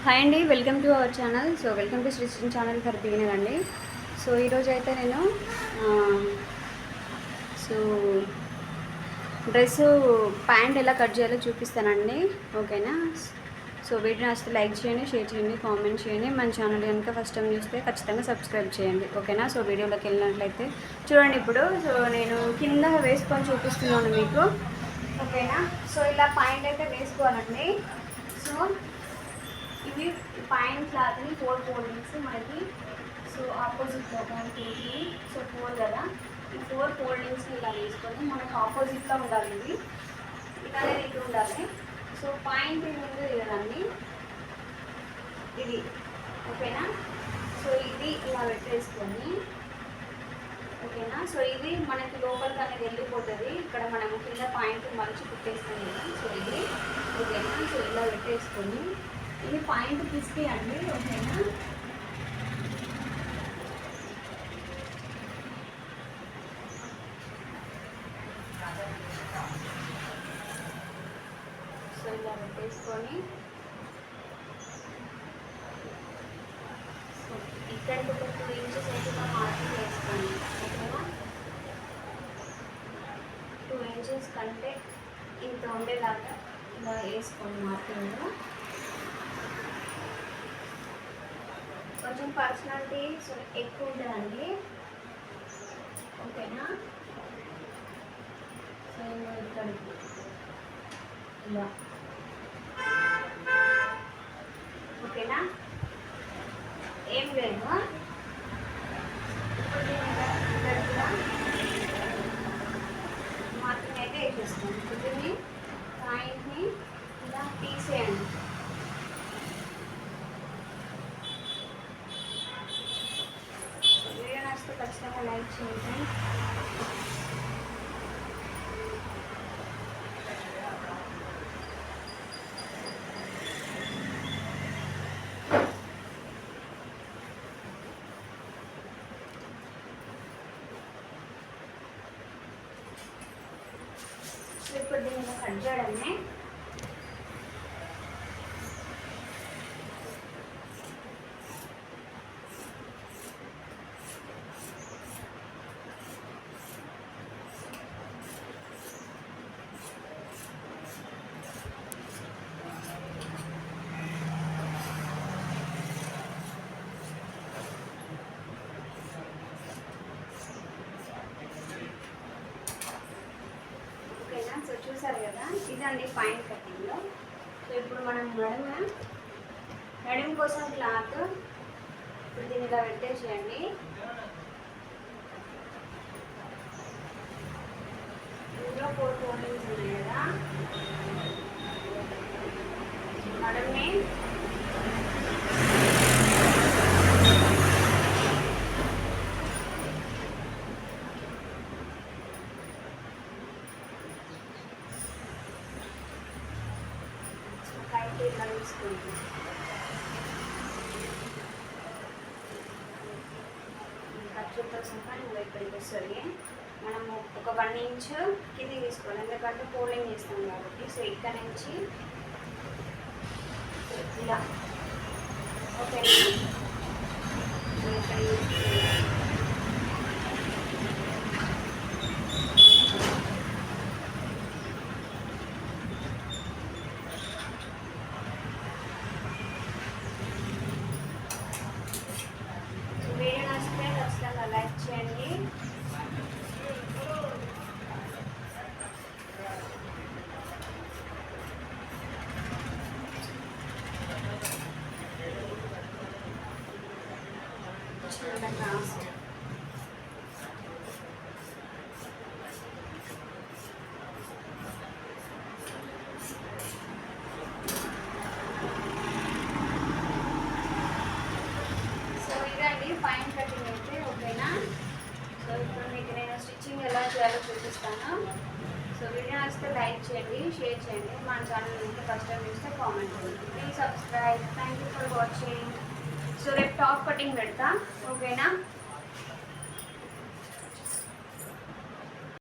Hi అండి, welcome to our channel. So welcome to Sri channel for beginner అండి. So ఈరోజు అయితే నేను సో డ్రెస్ ప్యాంట్ ఎలా కట్ చేయాలో చూపిస్తానండి. ఓకేనా? సో వీడియో నచ్చితే లైక్ చేయండి, షేర్ చేయండి, కామెంట్ చేయండి. మన ఛానల్ కనుక ఫస్ట్ టైం చూస్తే ఖచ్చితంగా సబ్స్క్రైబ్ చేయండి. ఓకేనా? సో వీడియోలోకి వెళ్ళినట్లయితే చూడండి. ఇప్పుడు సో నేను కింద వేసుకొని చూపిస్తున్నాను మీకు. ఓకేనా? సో ఇలా ప్యాంట్ అయితే వేసుకోవాలండి. సో ఇవి పైన క్లాత్ని 4 ఫోల్డింగ్స్ మనకి. సో ఆపోజిట్లో 1 2 3 సో 4 కదా. ఈ 4 ఫోల్డింగ్స్ ఇలా వేసుకొని మనకు ఆపోజిట్లో ఉండాలి. ఇది ఇలానే ఇది ఉండాలి. సో పాయింట్ ఇది ఉంది కదండి, ఇది. ఓకేనా? సో ఇది ఇలా పెట్టేసుకొని, ఓకేనా? సో ఇది మనకి లోపలికి అనేది వెళ్ళిపోతుంది. ఇక్కడ మనము కింద పాయింట్ మలిచి కుట్టేస్తాం కదా. సో ఇది ఓకేనా? సో ఇలా పెట్టేసుకొని ఇది పాయింట్ తీసేయండి. ఓకేనా? సో ఇలా పెట్టేసుకొని ఇక్కడికి ఒక 2 ఇంచెస్ అయితే మార్కింగ్ వేసుకోండి. ఓకేనా? 2 ఇంచెస్ కంటే ఇంత ఉండేలాగా ఇలా వేసుకోండి మార్కింగ్. కొంచెం పర్సనాలిటీ ఎక్కువ ఉంటుందండి. ఓకేనా? సో ఇక్కడికి ఇలా. ఓకేనా? ఏం లేదు. ఇప్పుడు మార్కింగ్ అయితే వేసేస్తాను. ఇప్పుడు పాయింట్ని ఇలా తీసేయండి. ఖచ్చితంగా లైక్ చేయండి. ఇప్పుడు దీన్ని కట్ చేయడమే. సో చూసారు కదా, ఇదండి పాయింట్ కటింగ్లో. సో ఇప్పుడు మనం నడుము కోసం క్లాత్ ఇప్పుడు దీన్ని ఇలా పెట్టేసేయండి. ఇందులో 4 ఫోల్డింగ్స్ ఉన్నాయి కదా. నడుముని ఇలా తీసుకుంటాం. ఖర్చుతో సహా నువ్వు ఇక్కడికి వస్తుంది. మనము ఒక 1 ఇంచ్ కింద తీసుకోవాలి, ఎందుకంటే ఫోల్డింగ్ చేస్తాం కాబట్టి. సో ఇక్కడ నుంచి ఇలా. ఓకేనా? లైక్ చేయండి. సో ఇదండి పాయింట్ కటింగ్ అయితే. ఓకేనా? సో ఇప్పుడు మీకు నేను స్టిచ్చింగ్ ఎలా చేయాలో చూపిస్తాను. సో వీడియో నచ్చితే లైక్ చేయండి, షేర్ చేయండి. మన ఛానల్ ఇంకా ఫస్ట్ టైం చూస్తే కామెంట్ చేయండి. Please subscribe. Thank you for watching. So రేపు టాప్ కటింగ్ పెడతా. ఓకేనా?